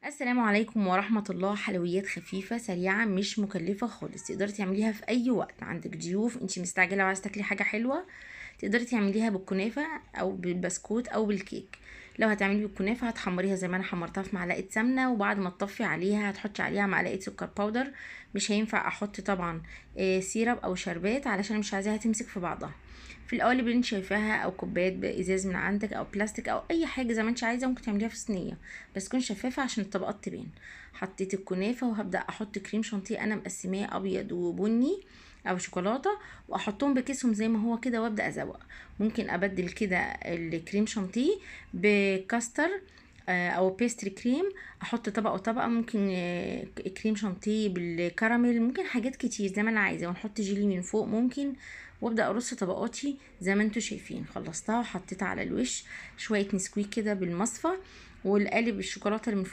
السلام عليكم ورحمة الله. حلويات خفيفة سريعة مش مكلفة خالص، تقدري تعمليها في أي وقت. عندك ضيوف، انتي مستعجلة وعايزة تاكلي حاجة حلوة، تقدري تعمليها بالكنافة أو بالبسكوت أو بالكيك. لو هتعملي بالكنافة هتحمريها زي ما أنا حمرتها في معلقة سمنة، وبعد ما تطفي عليها هتحطي عليها معلقة سكر باودر. مش هينفع أحط طبعا سيرب أو شربات علشان مش عايزاها تمسك في بعضها. في القوالب اللي انت شايفاها او كوبايات بازاز من عندك او بلاستيك او اي حاجه زي ما انت عايزه، ممكن تعمليها في صينيه بس تكون شفافه عشان الطبقات تبان. حطيت الكنافه وهبدا احط كريم شانتيه انا مقسماه ابيض وبني او شوكولاته، واحطهم بكيسهم زي ما هو كده وابدا ازوق. ممكن ابدل كده الكريم شانتيه بكاستر او بيستري كريم. احط طبقه وطبقه، ممكن كريم شانتيه بالكراميل، ممكن حاجات كتير زي ما انا عايزه، ونحط جيلي من فوق ممكن. وابدا ارص طبقاتي زي ما انتوا شايفين. خلصتها وحطيتها على الوش شويه نسكويك كده بالمصفى، والقالب الشوكولاته اللي من